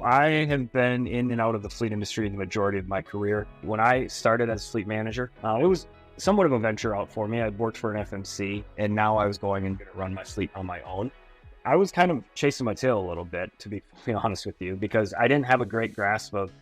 I have been in and out of the fleet industry the majority of my career. When I started as fleet manager, it was somewhat of a venture out for me. I'd worked for an FMC, and now I was going and going to run my fleet on my own. I was kind of chasing my tail a little bit, to be honest with you, because I didn't have a great grasp of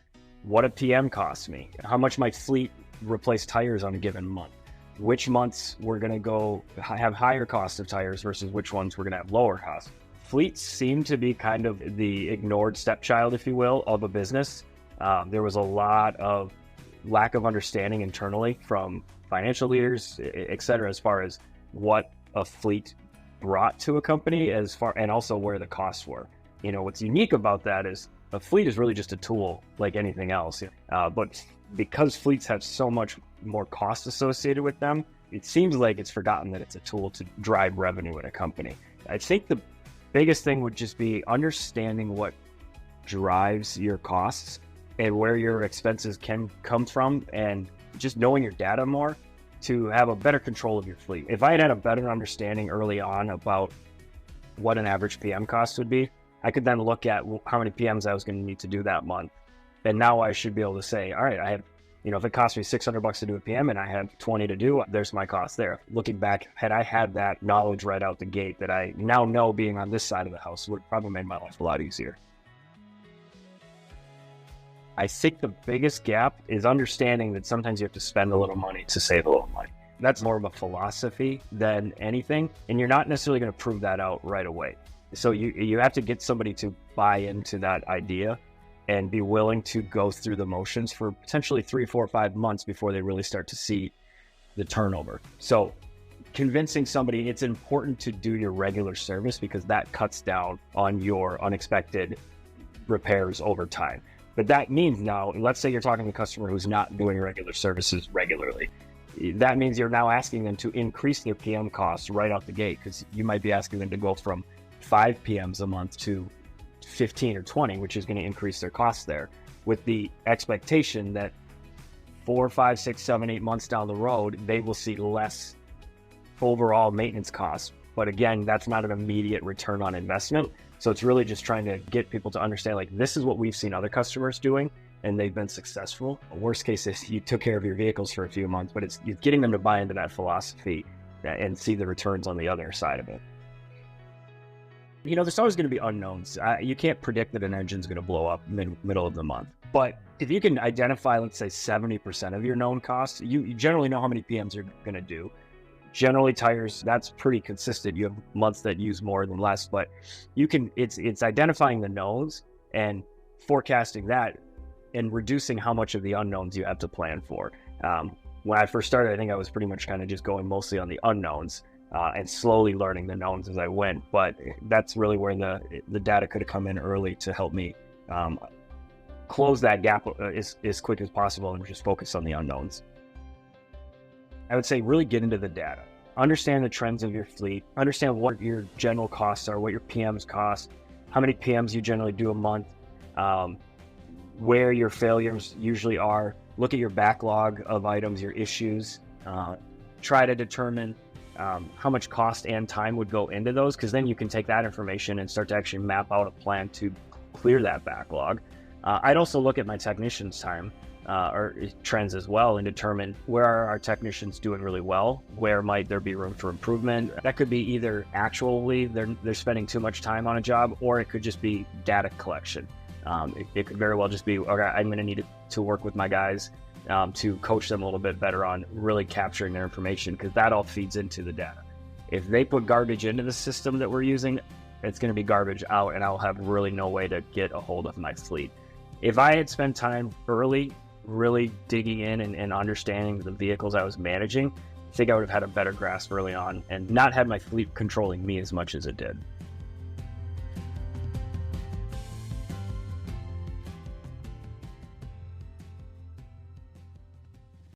what a PM cost me, how much my fleet replaced tires on a given month, which months we're going to go have higher cost of tires versus which ones we're going to have lower cost. Fleets seem to be kind of the ignored stepchild, if you will, of a business. There was a lot of lack of understanding internally from financial leaders, et cetera, as far as what a fleet brought to a company and also where the costs were. You know, what's unique about that is a fleet is really just a tool like anything else. But because fleets have so much more cost associated with them, it seems like it's forgotten that it's a tool to drive revenue in a company. I think the biggest thing would just be understanding what drives your costs and where your expenses can come from, and just knowing your data more to have a better control of your fleet. If I had a better understanding early on about what an average PM cost would be, I could then look at how many PMs I was going to need to do that month. And now I should be able to say, all right, I have, if it costs me $600 to do a PM and I have 20 to do, there's my cost there. Looking back, had I had that knowledge right out the gate that I now know being on this side of the house would have probably made my life a lot easier. I think the biggest gap is understanding that sometimes you have to spend a little money to save a little money. That's more of a philosophy than anything, and you're not necessarily going to prove that out right away. So you have to get somebody to buy into that idea and be willing to go through the motions for potentially 3, 4, 5 months before they really start to see the turnover. So convincing somebody it's important to do your regular service, because that cuts down on your unexpected repairs over time. But that means now, let's say you're talking to a customer who's not doing regular services regularly. That means you're now asking them to increase their PM costs right out the gate, because you might be asking them to go from 5 PMs a month to 15 or 20, which is going to increase their costs there, with the expectation that 4, 5, 6, 7, 8 months down the road, they will see less overall maintenance costs. But again, that's not an immediate return on investment. So it's really just trying to get people to understand, like, this is what we've seen other customers doing, and they've been successful. Worst case is you took care of your vehicles for a few months, but it's getting them to buy into that philosophy and see the returns on the other side of it. There's always going to be unknowns. You can't predict that an engine's going to blow up middle of the month. But if you can identify, let's say 70% of your known costs, you generally know how many PMs you're going to do. Generally, tires, that's pretty consistent. You have months that use more than less, but it's identifying the knowns and forecasting that and reducing how much of the unknowns you have to plan for. When I first started, I think I was pretty much kind of just going mostly on the unknowns and slowly learning the knowns as I went. But that's really where the data could have come in early to help me close that gap as quick as possible and just focus on the unknowns. I would say really get into the data. Understand the trends of your fleet. Understand what your general costs are, what your PMs cost, how many PMs you generally do a month, where your failures usually are. Look at your backlog of items, your issues. Try to determine how much cost and time would go into those, because then you can take that information and start to actually map out a plan to clear that backlog. I'd also look at my technicians' time or trends as well and determine where are our technicians doing really well, where might there be room for improvement. That could be either actually they're spending too much time on a job, or it could just be data collection. It could very well just be, okay, I'm going to need to work with my guys to coach them a little bit better on really capturing their information, because that all feeds into the data. If they put garbage into the system that we're using, it's going to be garbage out, and I'll have really no way to get a hold of my fleet. If I had spent time early really digging in and understanding the vehicles I was managing, I think I would have had a better grasp early on and not had my fleet controlling me as much as it did.